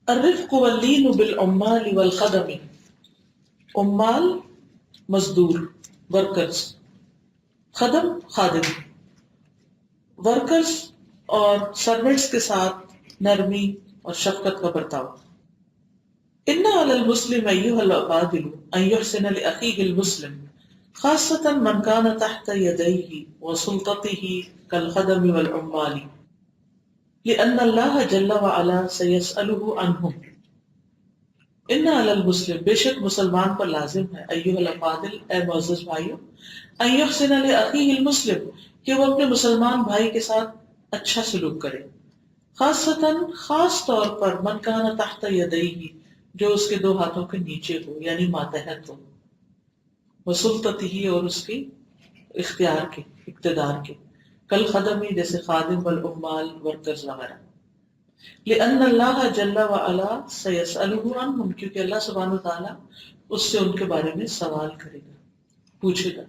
الرفق واللین بالعمال والخدم. عمال مزدور ورکرز، خدم خادم ورکرز اور سروینٹس کے ساتھ نرمی اور شفقت کا برتاؤ. ان علی المسلم ایھا الافاضل ان یحسن لاخیہ المسلم خاصۃ من کان تحت یدیہ وسلطتہ کالخدم والعمال لأن اللہ جل وعلا سیسألہ عنہم. ان علی المسلم بے شک مسلمان پر لازم ہے، ایھا الافاضل اے معزز بھائیو، ان یحسن لاخیہ المسلم کہ وہ اپنے مسلمان بھائی کے ساتھ اچھا سلوک کرے، خاصتاً خاص طور پر من کان تحت یدیہ جو اس کے دو ہاتھوں کے نیچے ہو یعنی ماتحت ہو، وسلطتہ اور اس کی اختیار کے اقتدار کے، کل خدمی جیسے خادم والعمال ورکرز وغیرہ. لأن اللہ جل وعلا سیسألہ عنہم کیونکہ اللہ سبحانہ وتعالی اس سے ان کے بارے میں سوال کرے گا، پوچھے گا.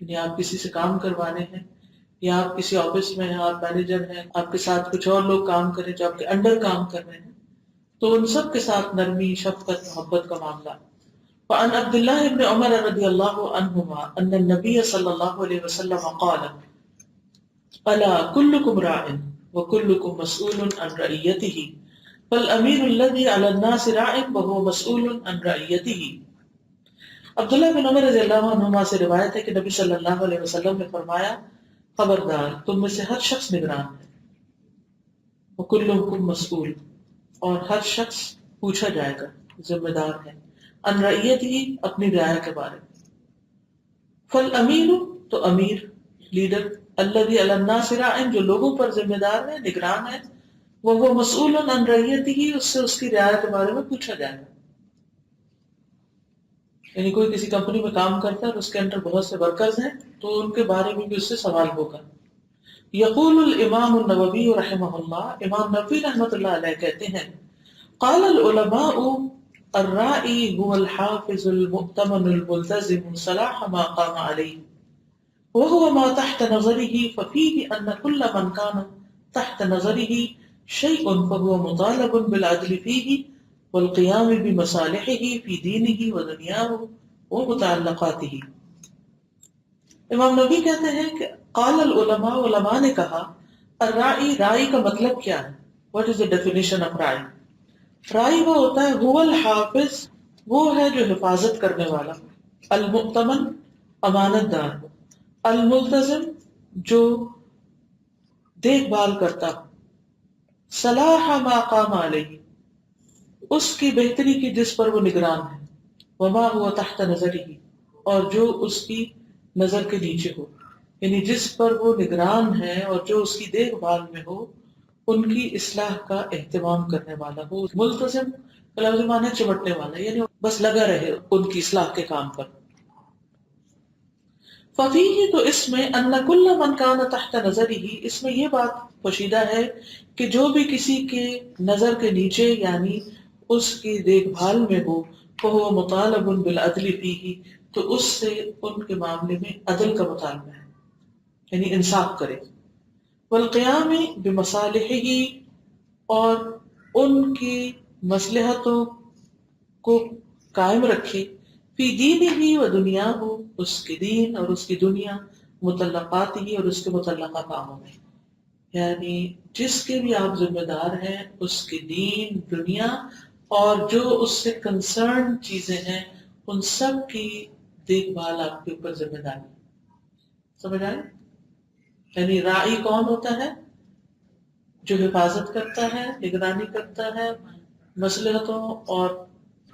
یعنی آپ کسی سے کام کروانے ہیں یا آپ کسی آفس میں ہیں، آپ مینیجر ہیں، آپ کے ساتھ کچھ اور لوگ کام کریں جو آپ کے انڈر کام کر رہے ہیں، تو ان سب کے ساتھ نرمی، شفقت، محبت کا معاملہ. وعن عبد اللہ بن عمر رضی اللہ عنہما ان النبی صلی اللہ علیہ وسلم قال الا کلکم راع وکلکم مسئول عن رعیتہ فالامیر الذی علی الناس راع وہو مسئول عن رعیتہ. عبداللہ بن عمر رضی اللہ عنہما سے روایت ہے کہ نبی صلی اللہ علیہ وسلم نے فرمایا، خبردار تم میں سے ہر شخص نگران ہے، وکلکم مسئول اور ہر شخص پوچھا جائے گا، ذمہ دار ہے، ان رعیتہ اپنی رعایا کے بارے میں. فالامیر تو امیر، لیڈر، الذی علی الناس راع جو لوگوں پر ذمہ دار ہے، نگران ہے، وہ مسئول عن رعیتہ اس سے اس کی رعایا کے بارے میں پوچھا جائے گا. یعنی کوئی کسی کمپنی میں کام کرتا ہے اور اس کے اندر بہت سے ورکرز ہیں تو ان کے بارے میں بھی اس سے سوال ہوگا. یقول الامام النووی رحمہ اللہ، امام نووی رحمۃ اللہ علیہ کہتے ہیں، قال العلماء الراعی هو الحافظ المؤتمن الملتزم صلاح ما قام علیہ وهو ما تحت نظره ففيه ان كل من كان تحت نظره شيء فهو مطالب بالعدل فيه والقيام بمصالحه في دينه ودنياه ومتعلقاته. امام نبی کہتے ہیں کہ قال العلماء علماء نے کہا، الراعی راعی کا مطلب کیا ہے؟ What is the definition of راعی؟ راعی وہ ہوتا ہے هو الحافظ وہ ہے جو حفاظت کرنے والا، المؤتمن امانت دار، الملتزم جو دیکھ بھال کرتا، صلاح ما قام علیہ اس کی بہتری کی جس پر وہ نگران ہے، وما هو تحت نظرہ اور جو اس کی نظر کے نیچے ہو، یعنی جس پر وہ نگران ہے اور جو اس کی دیکھ بھال میں ہو ان کی اصلاح کا اہتمام کرنے والا ہو. ملتزم کا لفظی معنی ہے چمٹنے والا، یعنی بس لگا رہے ان کی اصلاح کے کام پر. ففیہ تو اس میں ان کل من کان تحت نظرہ اس میں یہ بات پوشیدہ ہے کہ جو بھی کسی کے نظر کے نیچے یعنی اس کی دیکھ بھال میں ہو، وہ مطالب بالعدل فیہ تو اس سے ان کے معاملے میں عدل کا مطالبہ ہے، یعنی انصاف کرے. والقیام بمصالحہ اور ان کی مصلحتوں کو قائم رکھے، فی دینہ و دنیا ہو اس کے دین اور اس کی دنیا، متعلقات ہی اور اس کے متعلقہ کاموں میں، یعنی جس کے بھی آپ ذمہ دار ہیں اس کے دین، دنیا اور جو اس سے کنسرن چیزیں ہیں ان سب کی دیکھ بھال آپ کے اوپر ذمہ داری. سمجھ آئے؟ یعنی راعی کون ہوتا ہے؟ جو حفاظت کرتا ہے، نگرانی کرتا ہے مصلحتوں اور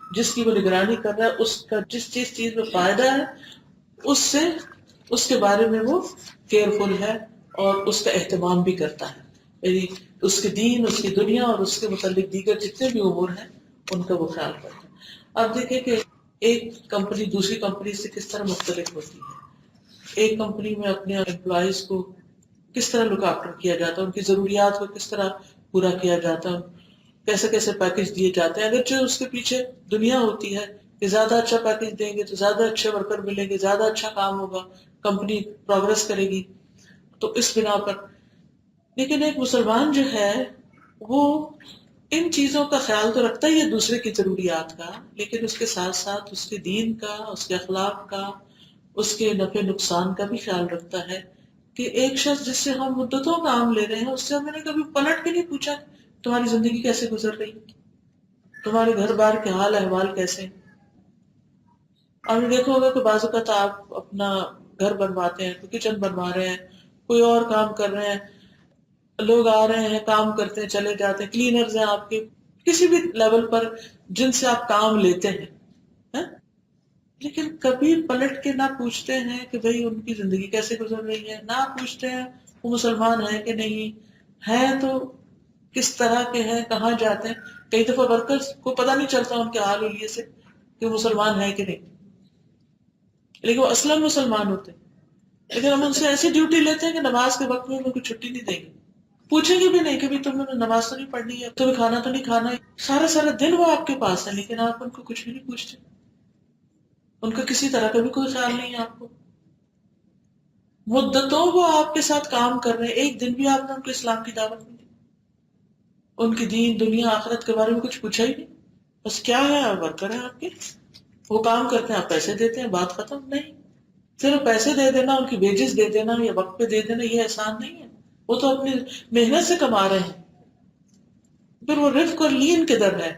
جس کی وہ نگرانی کر رہا ہے اس کا جس چیز میں فائدہ ہے اس سے اس کے بارے میں وہ کیئرفل ہے اور اس کا اہتمام بھی کرتا ہے، یعنی اس کے دین، اس کی دنیا اور اس کے متعلق دیگر جتنے بھی امور ہیں ان کا وہ خیال کرتا ہے. اب دیکھیں کہ ایک کمپنی دوسری کمپنی سے کس طرح مختلف ہوتی ہے. ایک کمپنی میں اپنے امپلائیز کو کس طرح لک آفٹر کیا جاتا ہے، ان کی ضروریات کو کس طرح پورا کیا جاتا ہے، کیسے کیسے پیکج دیے جاتے ہیں. اگرچہ اس کے پیچھے دنیا ہوتی ہے کہ زیادہ اچھا پیکج دیں گے تو زیادہ اچھے ورکر ملیں گے، زیادہ اچھا کام ہوگا، کمپنی پروگرس کرے گی، تو اس بنا پر. لیکن ایک مسلمان جو ہے وہ ان چیزوں کا خیال تو رکھتا ہی ہے دوسرے کی ضروریات کا، لیکن اس کے ساتھ ساتھ اس کے دین کا، اس کے اخلاق کا، اس کے نفع نقصان کا بھی خیال رکھتا ہے کہ ایک شخص جس سے ہم مدتوں کام لے رہے ہیں اس سے ہم نے کبھی پلٹ کے نہیں پوچھا تمہاری زندگی کیسے گزر رہی، تمہارے گھر بار کے حال احوال کیسے ہیں۔ آپ نے دیکھا ہوگا کہ بعض اوقات آپ اپنا گھر بنواتے ہیں، کوئی کچن بنوا رہے ہیں، کوئی اور کام کر رہے ہیں، لوگ آ رہے ہیں کام کرتے ہیں چلے جاتے ہیں، کلینرز ہیں آپ کے کسی بھی لیول پر جن سے آپ کام لیتے ہیں، ہاں؟ لیکن کبھی پلٹ کے نہ پوچھتے ہیں کہ بھئی ان کی زندگی کیسے گزر رہی ہے، نہ پوچھتے ہیں وہ مسلمان ہیں کہ نہیں ہیں، تو کس طرح کے ہیں، کہاں جاتے ہیں۔ کئی دفعہ ورکرز کو پتہ نہیں چلتا ان کے حال حلیے سے کہ وہ مسلمان ہیں کہ نہیں، لیکن وہ اصلاً مسلمان ہوتے ہیں، لیکن ہم ان سے ایسی ڈیوٹی لیتے ہیں کہ نماز کے وقت میں ان کو چھٹی نہیں دیں گے، پوچھیں گے بھی نہیں کہ بھی تم نے نماز تو نہیں پڑھنی ہے، تمہیں کھانا تو نہیں کھانا ہے، سارا سارا دن وہ آپ کے پاس ہے لیکن آپ ان کو کچھ بھی نہیں پوچھتے، ان کا کسی طرح کا بھی کوئی خیال نہیں ہے آپ کو۔ مدتوں وہ آپ کے ساتھ کام کر رہے ہیں، ایک دن بھی آپ نے ان کو اسلام کی دعوت نہیں دی، ان کی دین دنیا آخرت کے بارے میں کچھ پوچھا ہی نہیں، بس کیا ہے ورکر ہیں آپ کے، وہ کام کرتے ہیں آپ پیسے دیتے ہیں، بات ختم۔ نہیں، صرف پیسے دے دینا، ان کی ویجز دے دینا یا وقت پہ دے دینا یہ احسان نہیں ہے، وہ تو اپنی محنت سے کما رہے ہیں۔ پھر وہ رفق اور لین کدھر ہے؟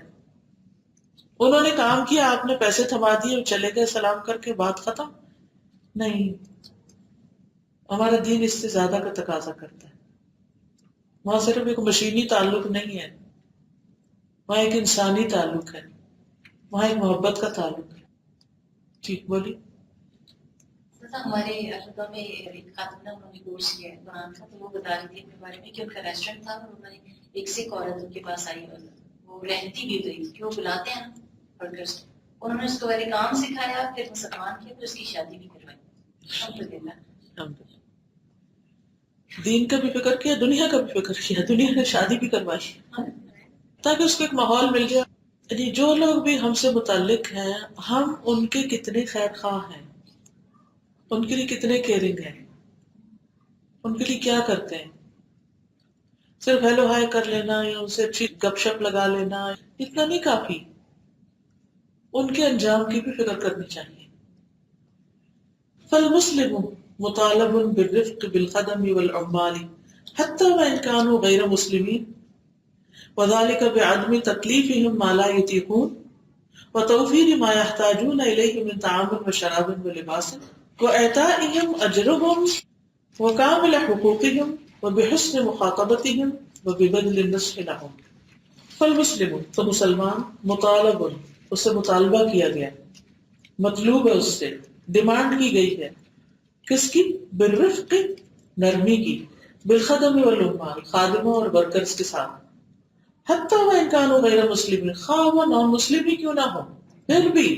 انہوں نے کام کیا، آپ نے پیسے تھما دیے اور چلے گئے سلام کر کے، بات ختم۔ نہیں، ہمارا دین اس سے زیادہ کا تقاضا کرتا ہے۔ وہاں صرف ایک مشینی تعلق نہیں ہے، وہاں ایک انسانی تعلق ہے، وہاں ایک محبت کا تعلق ہے۔ ٹھیک بولی۔ ہمارے البتہ میں ایک خاتون انہوں نے کورس کیا ہے قرآن کا، تو وہ بتا رہی تھی اپنے بارے میں کہ ان کا ریسٹورینٹ تھا اور انہوں نے ایک سکھ عورت ان کے پاس آئی اور وہ رہتی بھی رہی کہ وہ بلاتے ہیں ورکرس، انہوں نے اس کو پہلے کام سکھایا، پھر مسلمان کیا، پھر اس کی شادی بھی کروائی۔ الحمدللہ، دین کا بھی فکر کیا، دنیا کا بھی فکر کیا، دنیا نے شادی بھی کروائی تاکہ اس کو ایک ماحول مل جائے۔ یعنی جو لوگ بھی ہم سے متعلق ہیں، ہم ان کے کتنے خیر خواہ ہیں، ان کے لیے کتنے کیئرنگ ہیں، ان کے لیے کیا کرتے ہیں۔ صرف ہیلو ہائی کر لینا یا ان سے اچھی گپ شپ لگا لینا اتنا نہیں کافی، ان کے انجام کی بھی فکر کرنی چاہیے۔ فالمسلم مطالب بالرفق بالخدم والعمال حتى وإن كانوا غير مسلمين، وذلك بعدم تكليفهم ما لا يطيقون وتوفير ما يحتاجون إليه من طعام وشراب ولباس وإعطائهم أجرهم وكامل حقوقهم وبحسن مخاطبتهم وببذل النصح لهم۔ فالمسلم، تو مسلمان، مطالب، اس سے مطالبہ کیا گیا، مطلوب ہے، اس سے ڈیمانڈ کی گئی ہے، کس کی؟ بالرفق، نرمی کی، بالخدم والعمال، خادموں اور ورکرز کے ساتھ، حتیٰ وإن كانوا غیر مسلم، خواہ وہ نان مسلم ہی کیوں نہ ہو، پھر بھی۔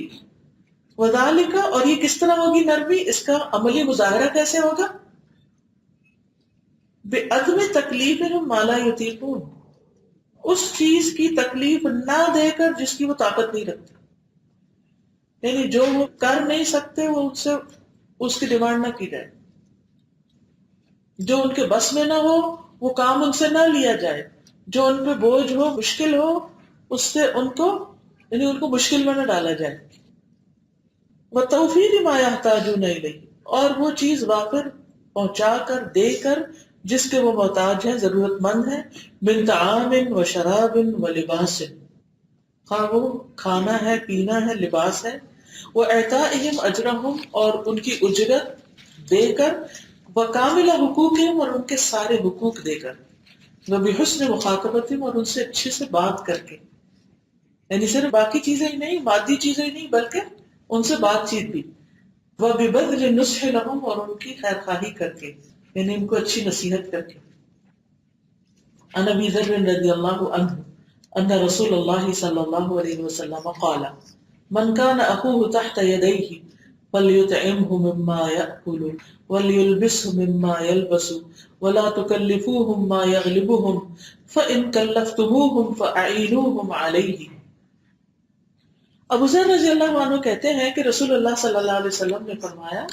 وذالک، اور یہ کس طرح ہوگی نرمی، اس کا عملی مظاہرہ کیسے ہوگا؟ بعدم تکلیفہم ما لا یطیقون، اس چیز کی تکلیف نہ دے کر جس کی وہ طاقت نہیں رکھتے، یعنی جو وہ کر نہیں سکتے وہ ان سے اس کی ڈیمانڈ نہ کی جائے، جو ان کے بس میں نہ ہو وہ کام ان سے نہ لیا جائے، جو ان پہ بوجھ ہو، مشکل ہو، اس سے ان کو، یعنی ان کو مشکل میں نہ ڈالا جائے۔ وتوفیر ما یحتاجون الیہ، اور وہ چیز وافر پہنچا کر، دے کر، جس کے وہ محتاج ہیں، ضرورت مند ہیں، من طعام و شراب و لباس، خواہ وہ کھانا ہے، پینا ہے، لباس ہے، وَإِعْطَائِهِمْ أَجْرَهُمْ، اور ان کی اجرت دے کر، وَكَامِلَ حُقُوقِهِمْ، اور ان کے سارے حقوق دے کر، وَبِحُسْنِ مُخَاطَبَتِهِمْ، اور ان سے اچھے سے بات کر کے، یعنی صرف باقی چیزیں ہی نہیں، مادی چیزیں ہی نہیں، بلکہ ان سے بات چیت بھی، وَبِبَذْلِ النُّصْحِ لَهُمْ، اور ان کی خیر خواہی کر کے، یعنی ان کو اچھی نصیحت کر کے۔ عن ابی ذر رضی اللہ عنہ ان رسول اللہ صلی اللہ علیہ وسلم قال من كان اخوه تحت يديه فليطعمه مما يأكل وليلبسه مما يلبس ولا تكلفوهم ما يغلبهم فإن كلفتموهم فأعينوهم عليه۔ ابو ذر رضی اللہ عنہ کہتے ہیں کہ رسول اللہ صلی اللہ علیہ وسلم نے فرمایا،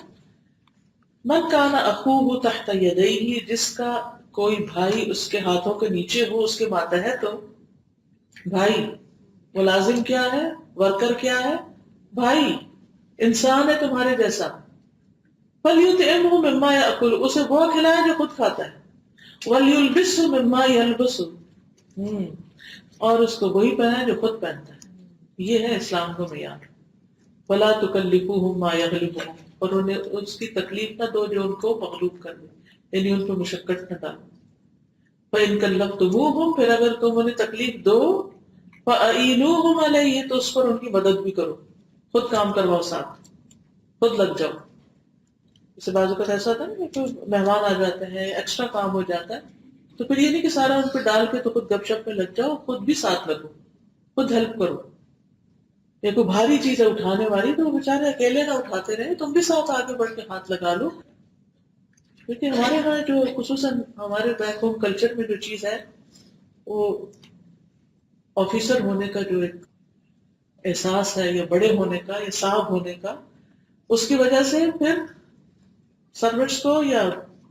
من کان اخوہ تحت یدیہ، جس کا کوئی بھائی اس کے ہاتھوں کے نیچے ہو، اس کے ماتحت ہو، بھائی، ملازم کیا ہے، ورکر کیا ہے، بھائی، انسان ہے تمہارے جیسا. فَلْيُطْعِمْهُ مِمَّا يَأْكُلُ، اسے وہ کھلائے جو خود کھاتا ہے. وَلْيُلْبِسْهُ مِمَّا يَلْبَسُ، اور اس کو وہی پہنائے جو خود پہنتا ہے. یہ ہے اسلام کا معیار. وَلَا تُكَلِّفُوهُمْ مَا يَغْلِبُهُمْ، اور انہیں اس کی تکلیف نہ دو جو ان کو مغلوب کر دے، یعنی ان کو مشقت نہ ڈالو. فَإِن كَلَّفْتُمُوهُمْ، پھر اگر تم انہیں تکلیف دو، فَأَعِينُوهُمْ عَلَيْهِ، تو اس پر ان کی مدد بھی کرو، خود کام کرواؤ، ساتھ خود لگ جاؤ. اس سے بعض اوقات ایسا ہوتا ہے نا کہ کوئی مہمان آ جاتے ہیں، ایکسٹرا کام ہو جاتا ہے، تو پھر یہ نہیں کہ سارا ان پہ ڈال کے تو خود گپ شپ میں لگ جاؤ، خود بھی ساتھ لگو، خود ہیلپ کرو. یا کوئی بھاری چیز ہے اٹھانے والی، تو وہ بیچارے اکیلے نہ اٹھاتے رہے، تم بھی ساتھ آگے بڑھ کے ہاتھ لگا لو. لیکن ہمارے یہاں جو خصوصاً ہمارے بیک ہوم کلچر میں جو چیز ہے، وہ آفیسر ہونے کا جو ایک احساس ہے، یا بڑے ہونے کا، یا صاحب ہونے کا، اس کی وجہ سے پھر سروٹس کو یا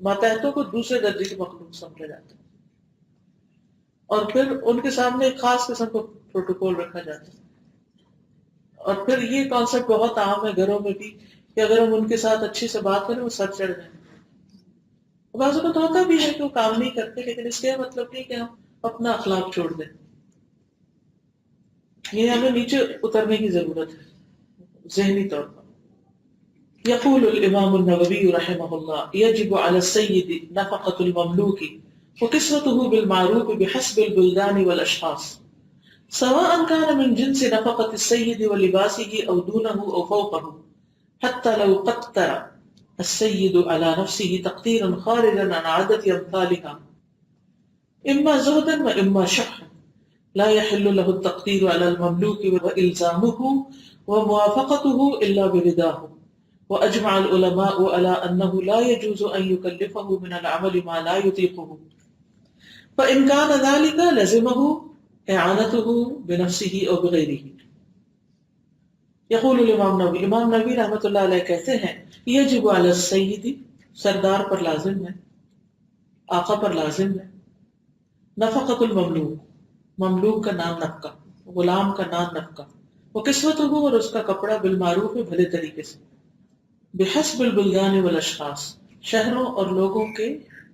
ماتحتوں کو دوسرے درجے کی مخلوق سمجھا جاتا ہے، اور پھر ان کے سامنے ایک خاص قسم کا پروٹوکول رکھا جاتا ہے. اور پھر یہ کانسیپٹ بہت عام ہے گھروں میں بھی کہ اگر ہم ان کے ساتھ اچھے سے بات کریں وہ سر چڑھ جائیں. بعض اوقات ہوتا بھی ہے کہ وہ کام نہیں کرتے، لیکن اس کا مطلب نہیں کہ ہم اپنا اخلاق چھوڑ دیں. یہ ہمیں نیچے اترنے کی ضرورت ہے ذہنی طور پر. يقول الإمام النووي رحمه الله: يجب على السيد نفقة المملوك وكسوته بالمعروف بحسب البلدان والأشخاص، سواء كان من جنس نفقة السيد ولباسه أو دونه أو فوقه، حتى لو قتر السيد على نفسه تقديرا خارجا عن عادة أمثالها، إما زهدا وإما شحا، لا يحل له التقدير على المملوك وإلزامه وموافقته إلا برضاه. وأجمع العلماء على أنه لا يجوز أن يكلفه من العمل ما لا يطيقه، فإن كان ذلك لزمه إعانته بنفسه أو بغيره. یقول الامام نووی، امام نووی رحمۃ اللہ علیہ کہتے ہیں، یجب علی السید، سردار پر لازم ہے، آقا پر لازم ہے، نفقۃ المملوک، مملوک کا نام نفقہ، غلام کا نام نفقہ، وہ قسمت ہو، اور اس کا کپڑا بالمعروف ہے، بھلے طریقے سے، بحسب البلدان والاشخاص، شہروں اور لوگوں کے،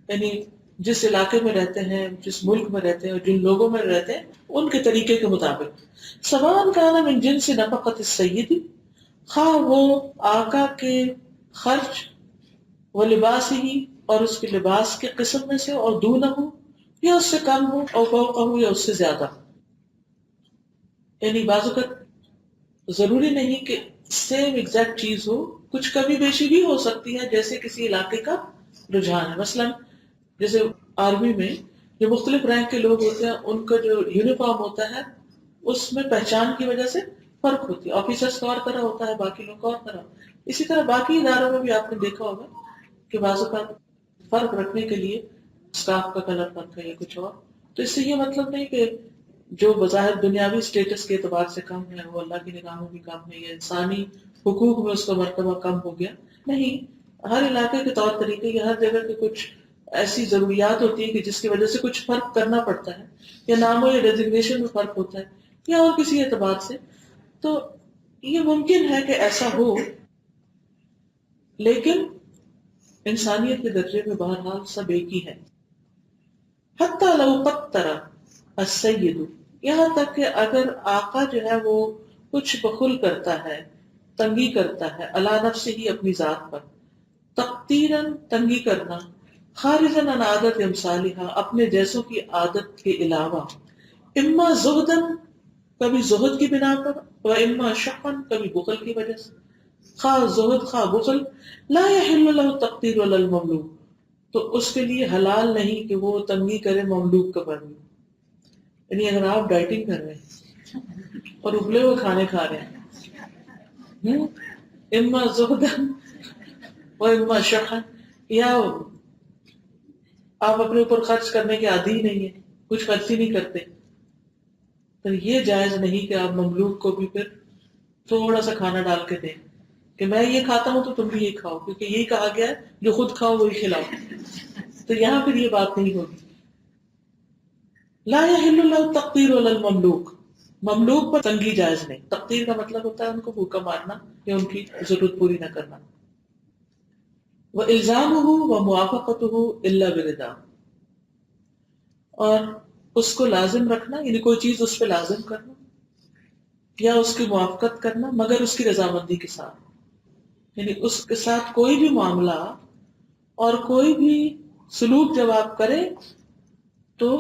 یعنی جس علاقے میں رہتے ہیں، جس ملک میں رہتے ہیں اور جن لوگوں میں رہتے ہیں ان کے طریقے کے مطابق. سواء کان من جنس نفقۃ السید، خواہ وہ آقا کے خرچ، و لباس ہی، اور اس کے لباس کے قسم میں سے، اور دونہ ہو، یا اس سے کم ہو، اور فوقہ ہو، یا اس سے زیادہ. یعنی بعض اوقات ضروری نہیں کہ سیم ایگزیکٹ چیز ہو، کچھ کمی بیشی بھی ہو سکتی ہے، جیسے کسی علاقے کا رجحان ہے. مثلا جیسے آرمی میں جو مختلف رینک کے لوگ ہوتے ہیں، ان کا جو یونیفارم ہوتا ہے اس میں پہچان کی وجہ سے فرق ہوتی ہے، آفیسرز کا اور طرح ہوتا ہے، باقی لوگ کا اور طرح. اسی طرح باقی اداروں میں بھی آپ نے دیکھا ہوگا کہ بعض اوقات فرق رکھنے کے لیے اسٹاف کا کلر فرق ہے یا کچھ اور. تو اس سے یہ مطلب نہیں کہ جو بظاہر دنیاوی اسٹیٹس کے اعتبار سے کم ہے وہ اللہ کی نگاہ میں بھی کم ہے، یا انسانی حقوق میں اس کا مرتبہ کم ہو گیا. نہیں، ہر علاقے کے طور طریقے یا ہر جگہ کے کچھ ایسی ضروریات ہوتی ہیں کہ جس کی وجہ سے کچھ فرق کرنا پڑتا ہے، یا ناموں یا ڈیزگنیشن میں فرق ہوتا ہے، یا اور کسی اعتبار سے. تو یہ ممکن ہے کہ ایسا ہو، لیکن انسانیت کے درجے میں بہرحال سب ایک ہی ہے. حتی لو قتر السید، یہاں تک کہ اگر آقا جو ہے وہ کچھ بخل کرتا ہے، تنگی کرتا ہے، علی نفسہ ہی، اپنی ذات پر، تقتیراً، تنگی کرنا، خارجاً عن عادت امثالہا، اپنے جیسوں کی عادت کے علاوہ، اما زہداً، کبھی زہد کی بنا پر، و اما شحاً، کبھی بخل کی وجہ سے، خواہ زہد خواہ بخل، لا یحل لہ التقدیر علی المملوک، تو اس کے لیے حلال نہیں کہ وہ تنگی کرے مملوک کے پر بھی. یعنی اگر آپ ڈائٹنگ کر رہے ہیں اور ابلے ہوئے کھانے کھا رہے ہیں، اما زہدن و اما شحن، یا آپ اپنے اوپر خرچ کرنے کے عادی نہیں ہیں، کچھ خرچ ہی نہیں کرتے، تو یہ جائز نہیں کہ آپ مملوک کو بھی پھر تھوڑا سا کھانا ڈال کے دیں کہ میں یہ کھاتا ہوں تو تم بھی یہ کھاؤ، کیونکہ یہی کہا گیا ہے جو خود کھاؤ وہی کھلاؤ. تو یہاں پھر یہ بات نہیں ہوگی. لا يحل له التقدير ولا المملوک، مملوک پر تنگی جائز نہیں. تقدیر کا مطلب ہوتا ہے ان کو بھوکا مارنا یا ان کی ضرورت پوری نہ کرنا. وَإِلْزَامُهُ وَمُوَافَقَتُهُ إِلَّا بِرِضَا، اور اس کو لازم رکھنا یعنی کوئی چیز اس پہ لازم کرنا یا اس کی موافقت کرنا مگر اس کی رضامندی کے ساتھ. یعنی اس کے ساتھ کوئی بھی معاملہ اور کوئی بھی سلوک جب آپ کریں تو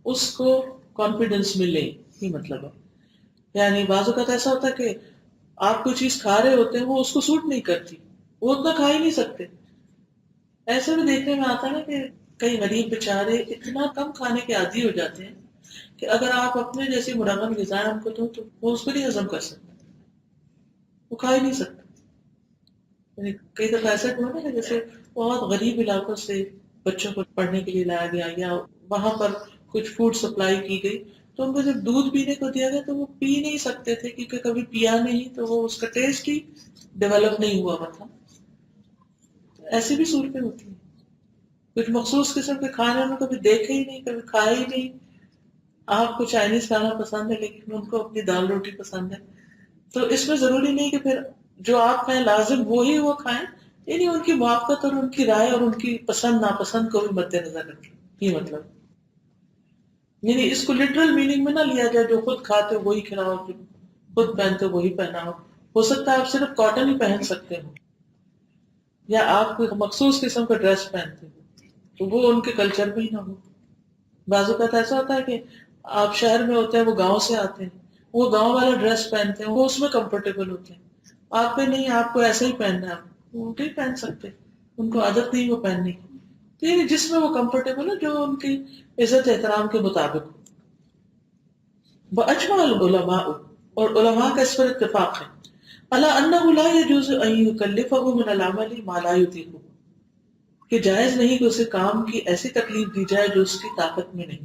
اس کو کانفیڈنس ملے، یہ مطلب ہے. یعنی بعض اوقات ایسا ہوتا ہے کہ آپ کوئی چیز کھا رہے ہوتے ہیں وہ اس کو سوٹ نہیں کرتی، وہ اتنا کھا ہی نہیں سکتے. ایسے بھی دیکھنے میں آتا ہے کہ کئی غریب بیچارے اتنا کم کھانے کے عادی ہو جاتے ہیں کہ اگر آپ اپنے جیسی منغن غذائیں ان کو دو تو وہ اس کو نہیں ہضم کر سکتے، وہ کھا ہی نہیں سکتے. یعنی کئی دفعہ ایسا ہوا نا کہ جیسے بہت غریب علاقوں سے بچوں کو پڑھنے کے لیے لایا گیا یا وہاں پر کچھ فوڈ سپلائی کی گئی تو ان کو جب دودھ پینے کو دیا گیا تو وہ پی نہیں سکتے تھے کیونکہ کبھی پیا نہیں تو وہ اس کا ٹیسٹ ہی ڈیولپ نہیں ہوا ہوا تھا. ایسی بھی صورتیں ہوتی ہیں. کچھ مخصوص قسم کے کھانے میں کبھی دیکھے ہی نہیں، کبھی کھائے ہی نہیں. آپ کو چائنیز کھانا پسند ہے لیکن ان کو اپنی دال روٹی پسند ہے. تو اس میں ضروری نہیں کہ پھر جو آپ کھائیں لازم وہی وہ کھائیں، یعنی ان کی موافقت اور ان کی رائے اور ان کی پسند ناپسند کو بھی مد نظر رکھیں. یہ مطلب یعنی اس کو لٹرل میننگ میں نہ لیا جائے جو خود کھاتے ہو وہی کھلاؤ، جو خود پہنتے ہو وہی پہناؤ. ہو سکتا ہے آپ صرف کاٹن ہی پہن سکتے ہو یا آپ کوئی مخصوص قسم کا ڈریس پہنتے ہو تو وہ ان کے کلچر میں ہی نہ ہو. بعض اوقات ایسا ہوتا ہے کہ آپ شہر میں ہوتے ہیں وہ گاؤں سے آتے ہیں، وہ گاؤں والا ڈریس پہنتے ہیں، وہ اس میں کمفرٹیبل ہوتے ہیں. آپ پہ نہیں، آپ کو ایسا ہی پہننا ہے، وہ نہیں پہن سکتے، ان کو عادت نہیں وہ پہننے کی. تو یہ جس میں وہ کمفرٹیبل ہے جو ان کی عزت احترام کے مطابق ہو. وَأَجْمَعَ الْعُلَمَاءُ، اور علماء کا اس پر اتفاق ہے، عَلَىٰ أَنَّهُ لَا يَجُوزُ أَن يُكَلِّفَهُ مِنَ الْعَمَلِ مَا لَا يُطِيقُهُ، کہ جائز نہیں کہ اسے کام کی ایسی تکلیف دی جائے جو اس کی طاقت میں نہیں،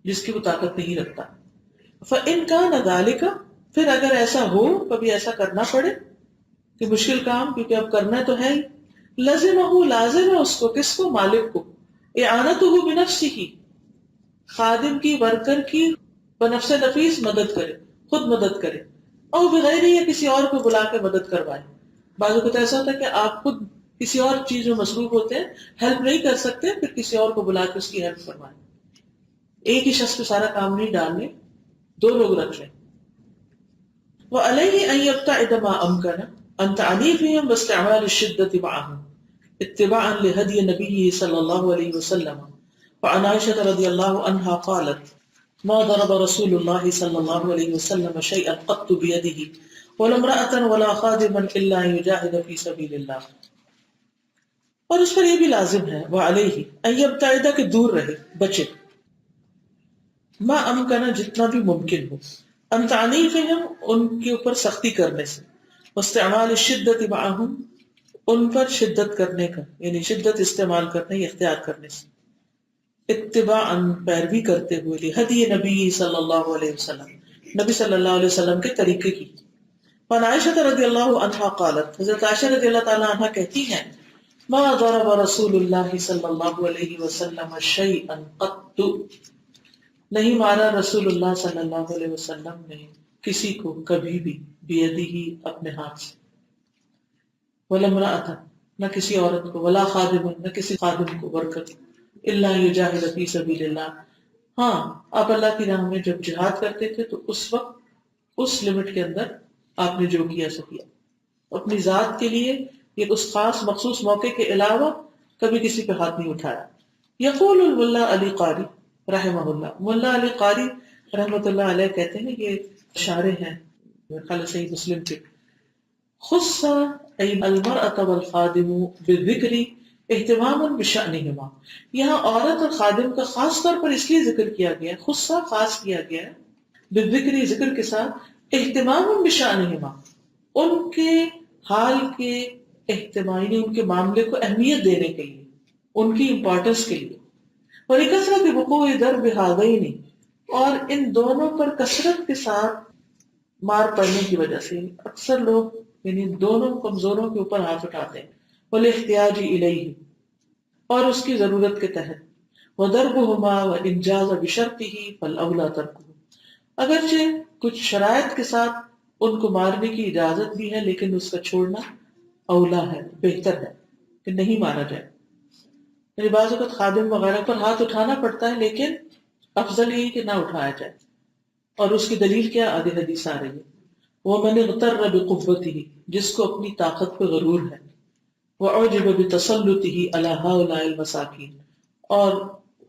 جس کی وہ طاقت نہیں رکھتا. فَإِنْ كَانَ ذَلِكَ، پھر اگر ایسا ہو، کبھی ایسا کرنا پڑے کہ مشکل کام کیونکہ اب کرنا تو ہے ہی، لَزِمَهُ، لازم ہے اس کو، کس کو؟ مالک کو، إِعَانَتُهُ بِنَفْسِهِ، خادم کی، ورکر کی بنفس نفیس مدد کرے، خود مدد کرے، اور بغیر یا کسی اور کو بلا کے مدد کروائے. بعض اوقات ایسا ہوتا ہے کہ آپ خود کسی اور چیز میں مصروف ہوتے ہیں، ہیلپ نہیں کر سکتے، پھر کسی اور کو بلا کے اس کی ہیلپ کروائیں. ایک ہی شخص پہ سارا کام نہیں ڈالنے، دو لوگ رکھ لیں. وعليه أن يبتعد ما أمكن عن تعنيفهم واستعمال الشدة معهم اتباعا لهدي النبي صلى الله عليه وسلم. وعن عائشة رضي الله عنها قالت ما ضرب رسول الله صلى الله عليه وسلم شيئا قط بيده ولا امرأة ولا خادما إلا أن يجاهد في سبيل الله. اور اس پر یہ بھی لازم ہے وعلیہ ان یبتعد، کہ دور رہے، بچے، ما امکن، جتنا بھی ممکن ہو، ان تعنیفہم، ان کے اوپر سختی کرنے سے، واستعمال الشدت معہم، ان پر شدت کرنے کا یعنی شدت استعمال کرنے یا اختیار کرنے سے، اتباعا، پیروی کرتے ہوئے، لہدی نبی صلی اللہ علیہ وسلم، نبی صلی اللہ علیہ وسلم کے طریقے کی. وعن عائشہ رضی اللہ عنہا قالت، حضرت عائشہ رضی اللہ تعالی عنہا کہتی ہیں ما ضرب رسول اللہ صلی اللہ علیہ وسلم شیئا قط، نہیں مارا رسول اللہ صلی اللہ علیہ وسلم نے کسی کو کبھی بھی، بیدی، اپنے ہاتھ سے، ولا امرأۃ، نہ کسی عورت کو، ولا خادم، نہ کسی خادم کو، ورکر، الا یجاہد فی سبیل اللہ، ہاں آپ اللہ کی راہ میں جب جہاد کرتے تھے تو اس وقت اس لمٹ کے اندر آپ نے جو کیا سو کیا، اپنی ذات کے لیے یہ اس خاص مخصوص موقع کے علاوہ کبھی کسی پہ ہاتھ نہیں اٹھایا. یقول الملا علی قاری رحمہ اللہ، ملا علی قاری رحمۃ اللہ علیہ کہتے ہیں، یہ شارح ہیں میرے خیال سے صحیح مسلم کے، خص ای المرأة والخادم بالذکر اہتماما بشأنہما، یہاں عورت اور خادم کا خاص طور پر اس لیے ذکر کیا گیا ہے، خصہ خاص کیا گیا ہے، بالذکر، ذکر کے ساتھ، اہتماما بشأنہما، ان کے حال کے اہتمام، یعنی ان کے معاملے کو اہمیت دینے کے لیے، ان کی امپورٹنس کے لیے. اور کثرت وقوع ضرب ہذین، اور ان دونوں پر کثرت کے ساتھ مار پڑنے کی وجہ سے اکثر لوگ یعنی دونوں کمزوروں کے اوپر ہاتھ اٹھاتے ہیں، والاحتیاج الیہ، اور اس کی ضرورت کے تحت، وضربهما وإن جاز بشرطه فالأولى تركه، اگرچہ کچھ شرائط کے ساتھ ان کو مارنے کی اجازت بھی ہے لیکن اس کا چھوڑنا اولا ہے، بہتر ہے کہ نہیں مارا جائے. یعنی بعض اوقات خادم وغیرہ پر ہاتھ اٹھانا پڑتا ہے لیکن افضل یہی کہ نہ اٹھایا جائے. اور اس کی دلیل کیا؟ آدھی حدیث آ رہی ہے، وَمَنِ اغْتَرَّ بِقُوَّتِهِ، جس کو اپنی طاقت پہ غرور ہے، وَأُعْجِبَ بِتَسَلُّطِهِ عَلَى هَؤُلَاءِ الْمَسَاكِينِ، اور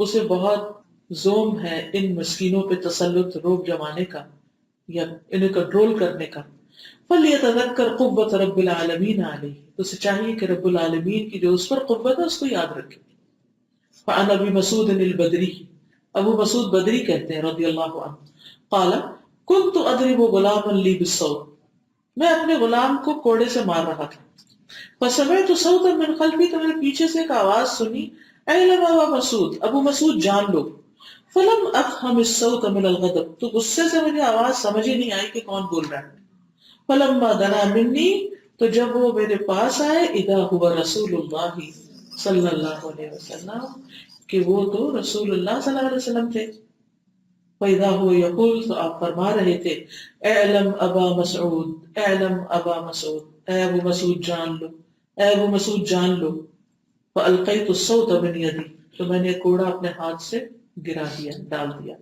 اسے بہت زوم ہے ان مسکینوں پہ تسلط، روب جمانے کا یا انہیں کنٹرول کرنے کا. فَلْيَتَذَكَّرْ قُوَّةَ رَبِّ الْعَالَمِينَ عَلَيْهِ، تو اسے چاہیے کہ رب العالمین کی جو اس پر قوت ہے اس کو یاد رکھے. فعن ابی مسعود البدری، ابو مسعود بدری کہتے ہیں رضی اللہ عنہ، قال كنت اضرب غلاما لي بالصوت، میں اپنے غلام کو کوڑے سے مار رہا تھا. فسمعت صوتا من خلفی، تو میں نے پیچھے سے ایک آواز سنی، اعلم ابا مسعود، ابو مسعود جان لو. فلم افہم الصوت من الغضب، تو غصے سے مجھے آواز سمجھ ہی نہیں آئی کہ کون بول رہا ہے. فلما دنا منی، تو جب وہ میرے پاس آئے، اذا هو رسول اللہ صلی اللہ علیہ وسلم، کہ وہ تو رسول اللہ صلی اللہ علیہ وسلم تھے. فَإِذَا هُوَ يَقُولُ، تو آپ فرما رہے تھے، اعلم ابا مسعود، اعلم ابا مسعود، اے ابو مسعود جان لو، اے ابو مسعود جان لو. فَأَلْقَيْتُ الصَّوْتَ مِنْ يَدِي، تو میں نے کوڑا اپنے ہاتھ سے گرا دیا، ڈال دیا.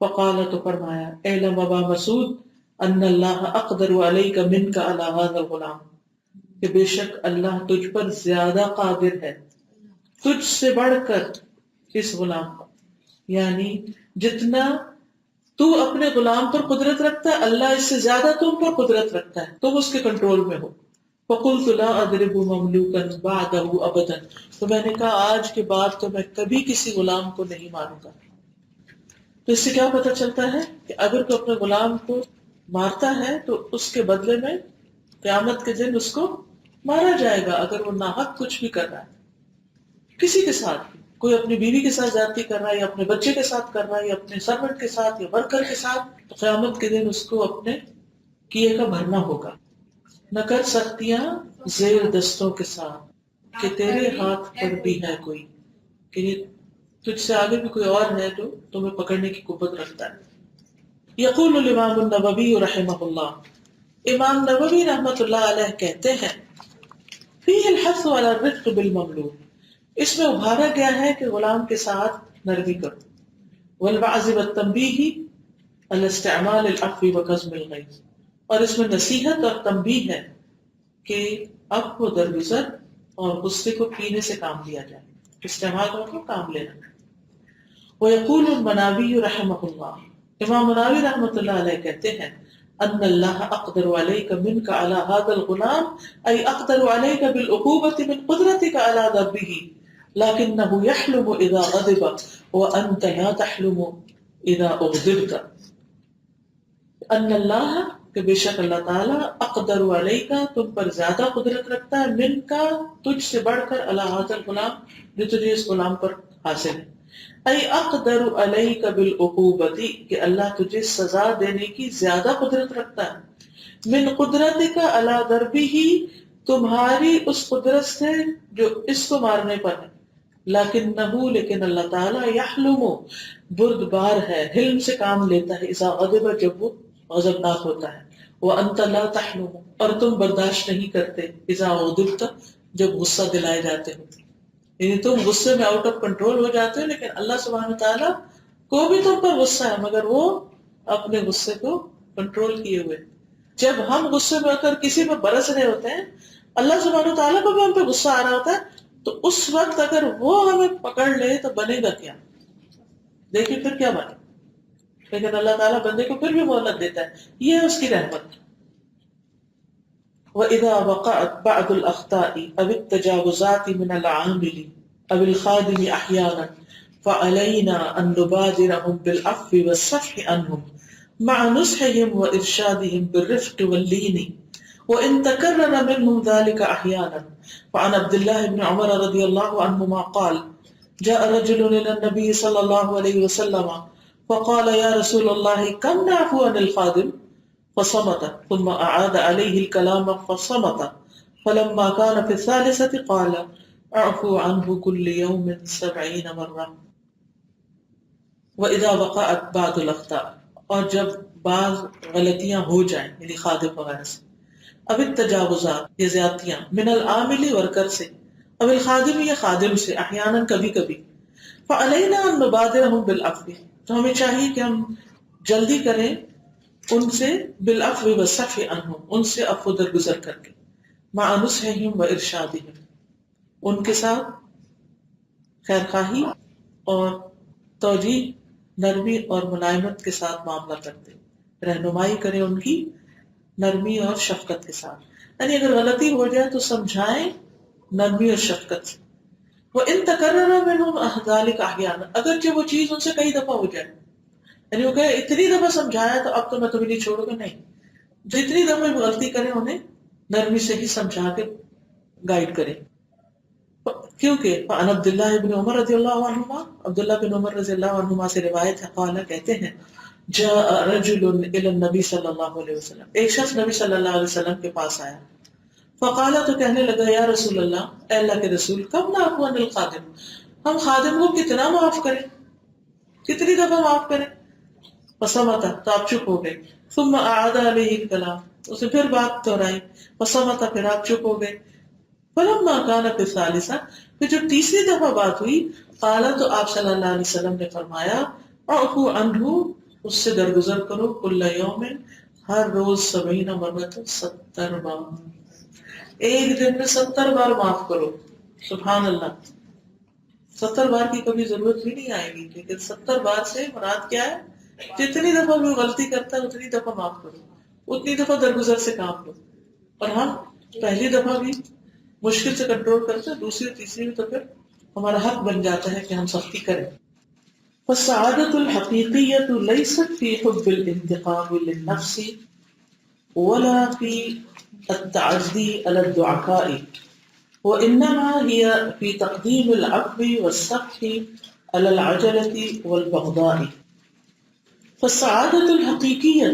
فقال، تو فرمایا، اعلم ابا مسعود ان اللہ اقدر علیک منک علی هذا الغلام، کہ بے شک اللہ تجھ پر زیادہ قادر ہے تجھ سے بڑھ کر اس غلام پر. یعنی جتنا تو اپنے غلام پر قدرت رکھتا ہے، اللہ اس سے زیادہ تم پر قدرت رکھتا ہے، تم اس کے کنٹرول میں ہو. فقلت لا اضرب مملوکا بعده ابدا، تو میں نے کہا آج کے بعد تو میں کبھی کسی غلام کو نہیں ماروں گا. تو اس سے کیا پتہ چلتا ہے کہ اگر تو اپنے غلام کو مارتا ہے تو اس کے بدلے میں قیامت کے دن اس کو مارا جائے گا. اگر وہ ناحق کچھ بھی کر رہا ہے کسی کے ساتھ، کوئی اپنی بیوی کے ساتھ زیادتی کر رہا ہے یا اپنے بچے کے ساتھ کر رہا ہے یا اپنے سرونٹ کے ساتھ یا ورکر کے ساتھ، تو قیامت کے دن اس کو اپنے کیے کا بھرنا ہوگا. نہ کر سختیاں زیر دستوں کے ساتھ کہ تیرے ہاتھ پر بھی ہے کوئی، کہ تجھ سے آگے بھی کوئی اور ہے جو تمہیں پکڑنے کی قوت رکھتا ہے. یقول الامام النووی رحمہ اللہ، امام نووی رحمۃ اللہ علیہ کہتے ہیں، فیہ الحث علی الرفق بالمملوک، اس میں ابھارا گیا ہے کہ غلام کے ساتھ نرمی کرو. والوعظ والتنبیہ علی استعمال العفو وکظم الغیظ، اور اس میں نصیحت اور تنبیہ ہے کہ عفو درگزر اور غصے کو پینے سے کام لیا جائے، استعمال ہو کام لینا. ویقول المناوی رحمہ اللہ، امام مناوی رحمۃ اللہ علیہ کہتے ہیں، ان اللہ اقدر علیک منک علی هذا الغلام، ای اقدر علیک بالعقوبۃ من قدرتک علی ضربہ، لکنہ یحلم اذا غضب وانت لا تحلم اذا اغضبت. ان اللہ، کہ بے شک اللہ تعالیٰ، اقدر علیکا، تم پر زیادہ قدرت رکھتا ہے، من کا، تجھ سے بڑھ کر، علی ھذا الغلام، جو تجھے اس غلام پر حاصل ہے. ای اقدر علیک بالعقوبۃ، کہ اللہ تجھے سزا دینے کی زیادہ قدرت رکھتا ہے، من قدرتک علی ضربہ، تمہاری اس قدرت سے جو اس کو مارنے پر ہے. لیکنہ، لیکن اللہ تعالیٰ، یحلم، بردبار ہے، حلم سے کام لیتا ہے، اذا غضب، جب وہ غضبناک ہوتا ہے. وانت لا تحلم، اور تم برداشت نہیں کرتے، اذا غضبت، جب غصہ دلائے جاتے ہو. یعنی تم غصے میں آؤٹ آف کنٹرول ہو جاتے ہو، لیکن اللہ سبحانہ تعالیٰ کو بھی تم پر غصہ ہے، مگر وہ اپنے غصے کو کنٹرول کیے ہوئے. جب ہم غصے میں آ کر کسی پر برس رہے ہوتے ہیں، اللہ سبحانہ تعالیٰ کو بھی ہم پہ غصہ آ رہا ہوتا ہے، تو اس وقت اگر وہ ہمیں پکڑ لے تو بنے گا کیا؟ دیکھیں پھر کیا بنے. لیکن اللہ تعالیٰ بندے کو پھر بھی مہلت دیتا ہے، یہ ہے اس کی رحمت. وَإِذَا وَقَعَتْ بَعْضُ الْأَخْطَاءِ أَوِ التَّجَاوُزَاتِ مِنَ الْعَامِلِ أَوِ الْخَادِمِ أَحْيَانًا فَعَلَيْنَا أَن نُبَادِرَهُمْ بِالْعَفْوِ وَالصَّفْحِ عَنْهُمْ مَعَ نُصْحِهِمْ وَإِرْشَادِهِمْ بِالرِّفْقِ وَاللِّينِ وَإِن تَكَرَّرَ مِنْهُمْ ذَلِكَ أَحْيَانًا. فعن عبد الله بن عمر رضي الله عنهما قال جاء رجل إلى النبي صلى الله عليه وسلم فقال يا رسول الله كم نعفو عن الخادم؟ فصمت، ثم أعاد عليه الكلام فصمت، فلما كان في الثالثة قال اعفو عنہ کل یوم 70 مرہ وَإِذَا وَقَعَتْ بَعْضُ الْأَخْطَاءِ، اور جب بعض غلطیاں ہو جائیں یعنی خادم وغیرہ سے، اب التجاوزات یہ زیادتیاں، من العامل ورکر سے، اب الخادم یا خادم سے، احیانا کبھی کبھی، فعلینا ان نبادرہم بالعفو، تو ہمیں چاہیے کہ ہم جلدی کریں ان سے، بالعفو والصفح عنہم، ان سے عفو درگزر کر کے، مع نصحہم و ارشادہم، ان کے ساتھ خیر خواہی اور توجیہ، نرمی اور ملائمت کے ساتھ معاملہ کرتے، رہنمائی کریں ان کی نرمی اور شفقت کے ساتھ، یعنی اگر غلطی ہو جائے تو سمجھائیں نرمی اور شفقت سے، وہ ان تکرر منہم ذلک احیانا، اگرچہ وہ چیز ان سے کئی دفعہ ہو جائے، یعنی وہ کہے اتنی دفعہ سمجھایا تو اب تو میں تمہیں نہیں چھوڑوں گا، نہیں، جتنی دفعہ بھی غلطی کریں انہیں نرمی سے ہی سمجھا کے گائیڈ کریں۔ کیونکہ فعن عبداللہ بن عمر رضی اللہ عنہما، عبداللہ بن عمر رضی اللہ عنہما سے روایت ہے، قال کہتے ہیں، جاء رجل الى النبی صلی اللہ علیہ وسلم، ایک شخص نبی صلی اللہ علیہ وسلم کے پاس آیا، فقال تو کہنے لگا، یا رسول اللہ، اے اللہ کے رسول، کم نعفو عن الخادم، ہم خادم کو کتنا معاف کریں، کتنی دفعہ معاف کریں، فصمت، تو آپ چپ ہو گئے، ثم اعاد علیہ الکلام، اسے پھر بات دہرائی، فصمت، پھر آپ چپ ہو گئے، فلما كان في الثالثة، پھر جب تیسری دفعہ بات ہوئی، قال، تو آپ صلی اللہ علیہ وسلم نے فرمایا، اعفو عنہ، اس سے درگزر کرو، کل یوم، ہر روز 70 مرۃ، 70 بار، ایک دن میں 70 بار معاف کرو، سبحان اللہ، 70 بار کی کبھی ضرورت بھی نہیں آئے گی، لیکن 70 بار سے مراد کیا ہے، جتنی دفعہ بھی غلطی کرتا ہے اتنی دفعہ معاف کرو، اتنی دفعہ درگزر سے کام لو، اور ہم پہلی دفعہ بھی مشکل سے کنٹرول کرتے ہیں، دوسری اور تیسری میں تو پھر ہمارا حق بن جاتا ہے کہ ہم سختی کریں۔ فالسعادة الحقيقية ليست في حب الانتقام للنفس ولا في التعدي على الضعفاء، وإنما هي في تقديم العفو والصفح على العجلة والبغضاء۔ فالسعادة الحقيقية،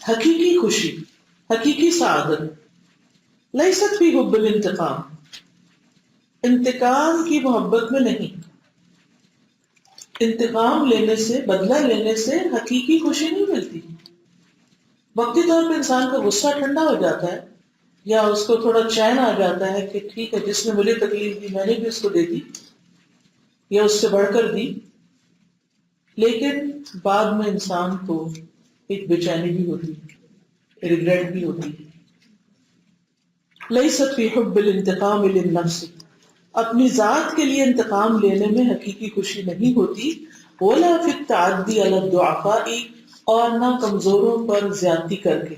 حقیقی خوشی، حقیقی سعادت، لیست فی حب الانتقام، انتقام کی محبت میں نہیں، انتقام لینے سے، بدلہ لینے سے حقیقی خوشی نہیں ملتی، وقتی طور پہ انسان کا غصہ ٹھنڈا ہو جاتا ہے، یا اس کو تھوڑا چین آ جاتا ہے کہ ٹھیک ہے جس نے مجھے تکلیف دی میں نے بھی اس کو دے دی یا اس سے بڑھ کر دی، لیکن بعد میں انسان کو ایک بے چینی بھی ہوتی ہے، ریگریٹ بھی ہوتی ہے۔ لیست فی حب الانتقام للنفس، اپنی ذات کے لیے انتقام لینے میں حقیقی خوشی نہیں ہوتی، ولا فی التعدی علی الضعفاء، اور نہ کمزوروں پر زیادتی کر کے،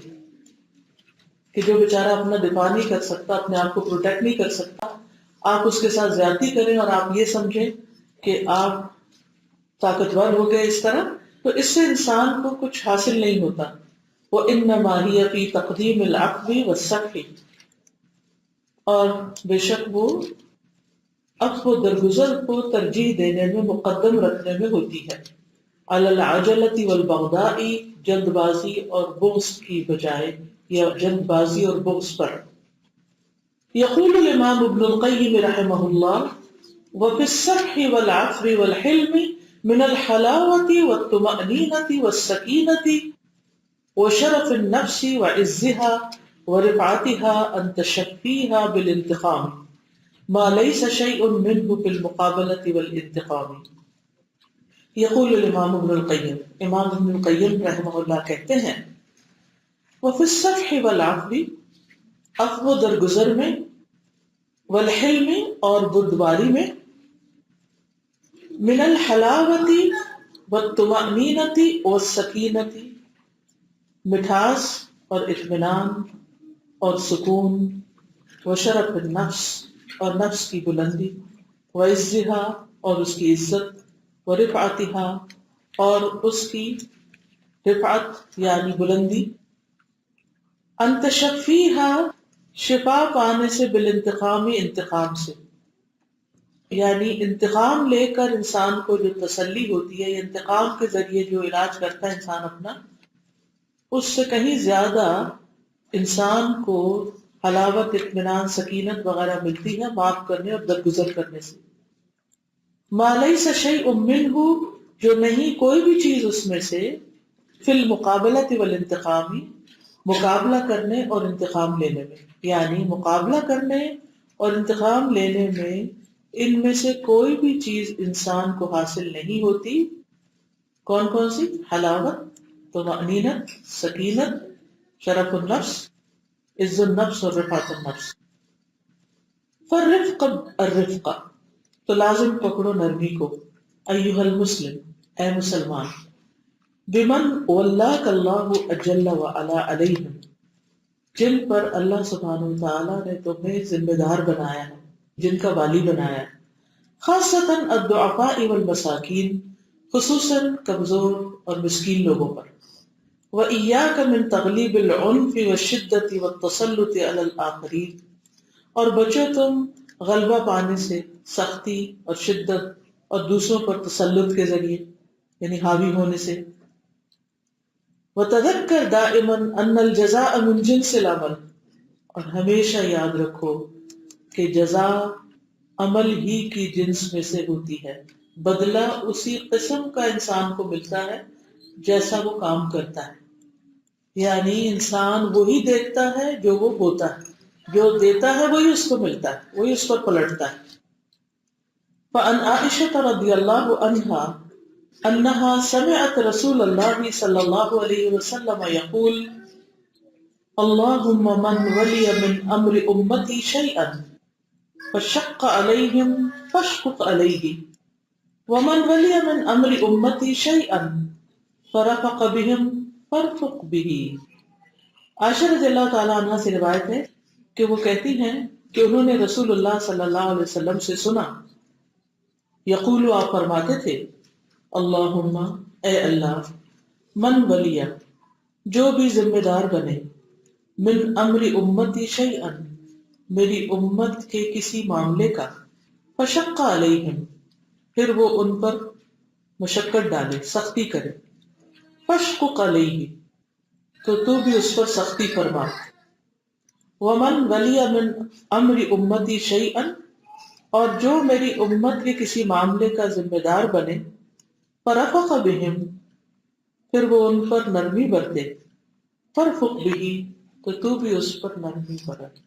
کہ جو بیچارہ اپنا دفاع نہیں کر سکتا، اپنے آپ کو پروٹیکٹ نہیں کر سکتا، آپ اس کے ساتھ زیادتی کریں اور آپ یہ سمجھیں کہ آپ طاقتور ہو گئے اس طرح، تو اس سے انسان کو کچھ حاصل نہیں ہوتا۔ وَإِنَّمَا هِيَ فِي تَقْدِيمِ الْعَفْوِ وَالصَّفْحِ، اور بے شک وہ عفو درگزر کو ترجیح دینے میں، مقدم رکھنے میں ہوتی ہے، علی العجلۃ والبغضاء، جلد بازی اور بغض کی بجائے، یا جلد بازی اور بغض پر۔ یقول الامام ابن القیم رحمہ اللہ، وفی الصفح والعفو والحلم من الحلاوۃ والطمأنینۃ والسکینۃ وشرف النفس وعزها ورفعتها ان تشفیها بالانتقام ما ليس شيء منه في المقابلة والانتقام۔ یقول الامام ابن القیم، امام ابن القیم رحمہ اللہ کہتے ہیں، وفی الصفح والعفو، عفو درگزر میں، والحلم اور بردباری میں، من الحلاوۃ والطمأنینۃ والسکینۃ، مٹھاس اور اطمینان اور سکون، وشرف النفس اور نفس کی بلندی، وعزها اور اس کی عزت، ورفعتها اور اس کی رفعت یعنی بلندی، ان تشفیها شفا پانے سے، بالانتقام انتقام سے، یعنی انتقام لے کر انسان کو جو تسلی ہوتی ہے، یا انتقام کے ذریعے جو علاج کرتا ہے انسان اپنا، اس سے کہیں زیادہ انسان کو حلاوت، اطمینان، سکینت وغیرہ ملتی ہے معاف کرنے اور درگزر کرنے سے. ما لیس شیء منہ، جو نہیں کوئی بھی چیز اس میں سے، فی المقابلۃ والانتقام، مقابلہ کرنے اور انتقام لینے میں، یعنی مقابلہ کرنے اور انتقام لینے میں ان میں سے کوئی بھی چیز انسان کو حاصل نہیں ہوتی. کون کون سی؟ حلاوت، طمأنینت، سکینت، شرف النفس، عز النفس اور رفعت النفس. فالرفق الرفق، تو لازم پکڑو نرمی کو. ایھا المسلم، اے مسلمان. بمن ولاک اللہ جل وعلا علیہم، جن پر اللہ سبحانہ وتعالیٰ نے تمہیں ذمہ دار بنایا ہے، جن کا والی بنایا ہے. خاصتاً الضعفاء والمساکین، خصوصاً کمزور اور مسکین لوگوں پر. وإياك من تغلیب العنف والشدة والتسلط على الآخرین، اور بچو تم غلبہ پانے سے، سختی اور شدت اور دوسروں پر تسلط کے ذریعے یعنی حاوی ہونے سے. وتذکر دائما ان الجزاء من جنس العمل، اور ہمیشہ یاد رکھو کہ جزا عمل ہی کی جنس میں سے ہوتی ہے، بدلہ اسی قسم کا انسان کو ملتا ہے جیسا وہ کام کرتا ہے. یعنی انسان وہی دیکھتا ہے جو وہ ہوتا ہے، جو دیتا ہے وہی اس کو ملتا ہے، وہی اس پر پلٹتا ہے. فعن عائشہ رضی اللہ عنہا انہا سمعت رسول اللہ صلی اللہ علیہ وسلم یقول اللہم من ولی من امر امتی شیئا فشق علیہم فاشفق علیہ ومن ولی من امر امتی شیئا فرفق بہم فارفق بہ. عائشہ رضی اللہ تعالیٰ عنہ سے روایت ہے کہ وہ کہتی ہیں کہ انہوں نے رسول اللہ صلی اللہ علیہ وسلم سے سنا، یقول، آپ فرماتے تھے، اللہم، اے اللہ، من ولی، جو بھی ذمہ دار بنے، من امر امتی شیئا، میری امت کے کسی معاملے کا، فشق علیہم، پھر وہ ان پر مشقت ڈالے، سختی کرے، فاشفق علیہ، تو بھی اس پر سختی فرما. ومن ولی من امر امتی شیئا، اور جو میری امت کے کسی معاملے کا ذمہ دار بنے، فرفق بہم، پھر وہ ان پر نرمی برتے، فرفق بہ، تو بھی اس پر نرمی برت.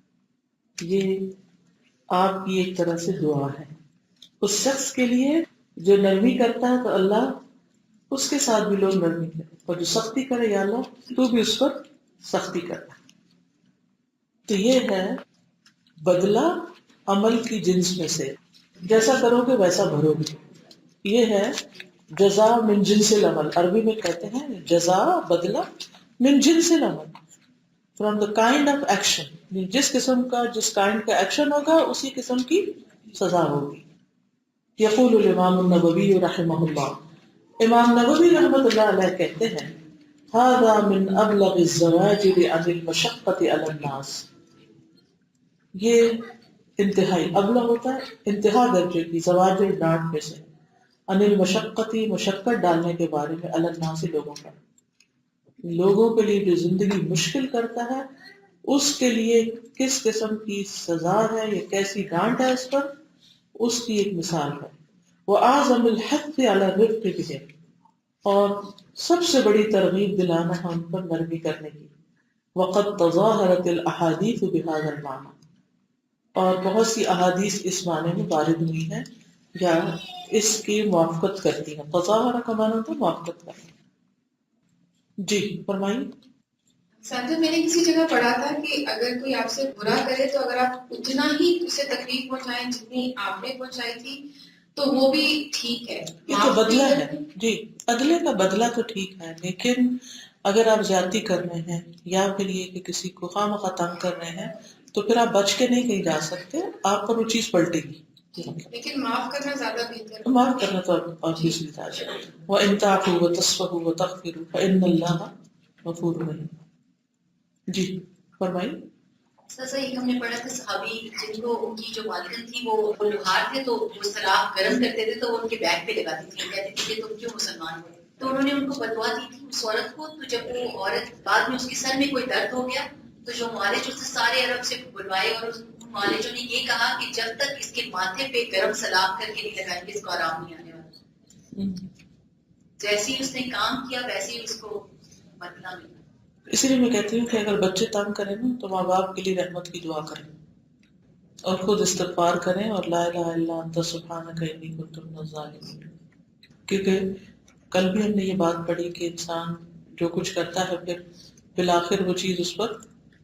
یہ آپ کی ایک طرح سے دعا ہے اس شخص کے لیے جو نرمی کرتا ہے، تو اللہ اس کے ساتھ بھی لوگ نرمی کریں، اور جو سختی کرے، یا اللہ تو بھی اس پر سختی کرتا. تو یہ ہے بدلہ عمل کی جنس میں سے، جیسا کرو گے ویسا بھرو گے. یہ ہے جزا من جنس العمل، عربی میں کہتے ہیں جزا، بدلہ، من جنس العمل، from the kind of action, جس قسم کا، جس کائنڈ کا ایکشن ہوگا اسی قسم کی سزا ہوگی. یقول الامام النووی رحمہ اللہ، امام نووی رحمۃ اللہ علیہ کہتے ہیں، ھذا من ابلغ الزواجر عن المشقۃ علی الناس، یہ انتہائی، ابلغ ہوتا ہے انتہا درجے کی، زواجر ڈانٹ میں سے، عن المشقۃ، مشقت ڈالنے کے بارے میں، علی الناس، لوگوں پر، لوگوں کے لیے جو زندگی مشکل کرتا ہے اس کے لیے کس قسم کی سزا ہے یا کیسی ڈانٹ ہے اس پر، اس کی ایک مثال ہے. وَأَعْظَمُ الْحَثِّ عَلَى الرِّفْقِ بِهِمْ، اور سب سے بڑی ترغیب دلانا ہے ان پر نرمی کرنے کی. وَقَدْ تَظَاهَرَتِ الْأَحَادِيثُ بِهَذَا الْمَعْنَى، اور بہت سی احادیث اس معنی میں وارد ہوئی ہیں یا اس کی موافقت کرتی ہیں. تظاہرہ کا معنی ہوتا ہے موافقت کرنا. جی فرمائیے. ساتھ میں نے کسی جگہ پڑھا تھا کہ اگر کوئی آپ سے برا کرے تو اگر آپ اتنا ہی اسے تکلیف پہنچائیں جتنی آپ نے پہنچائی تھی تو وہ بھی ٹھیک ہے. یہ تو بدلہ ہے، جی عدلے کا بدلہ تو ٹھیک ہے، لیکن اگر آپ زیادتی کر رہے ہیں یا پھر یہ کہ کسی کو خواہ مخواہ تنگ کر رہے ہیں تو پھر آپ بچ کے نہیں کہیں جا سکتے، آپ پر وہ چیز پلٹے گی. لیکن معاف کرنا زیادہ بہتر ہے. معاف کرنا تو obviously بات ہے. وَإِن تَعْفُوا وَتَصْفَحُوا وَتَغْفِرُوا فَإِنَّ اللَّهَ غَفُورٌ رَحِيمٌ. جی فرمائیے. سر ایک ہم نے پڑھا تھا صحابی جن کو ان کی جو والدہ تھی وہ لوہار تھے، تو وہ سلاخ گرم کرتے تھے تو وہ ان کے بیگ پہ لگاتی تھی، کہتی تھی کہ تم کیوں مسلمان ہو. تو انہوں نے ان کو بدوا دی تھی اس عورت کو، تو جب وہ عورت بعد میں اس کے سر میں کوئی درد ہو گیا تو جو معالج اس نے سارے عرب سے بلوائے اور اس معالجوں نے یہ کہا کہ جب تک اس کے ماتھے پہ گرم سلاب کر کے نہیں لگائیں گے اس کو آرام نہیں آنے والا. جیسے ہی اس نے کام کیا ویسے ہی اس کو بدلہ ملا. اسی لیے میں کہتی ہوں کہ اگر بچے تنگ کریں نا تو ماں باپ کے لیے رحمت کی دعا کریں اور خود استغفار کریں اور لا الہ الا انت سبحانک انی کنت من الظالمین. کیونکہ کل بھی ہم نے یہ بات پڑھی کہ انسان جو کچھ کرتا ہے پھر بالآخر وہ چیز اس پر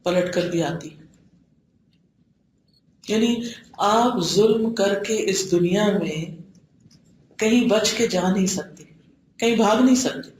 پلٹ کر بھی آتی ہے. یعنی آپ ظلم کر کے اس دنیا میں کہیں بچ کے جا نہیں سکتے, کہیں بھاگ نہیں سکتے.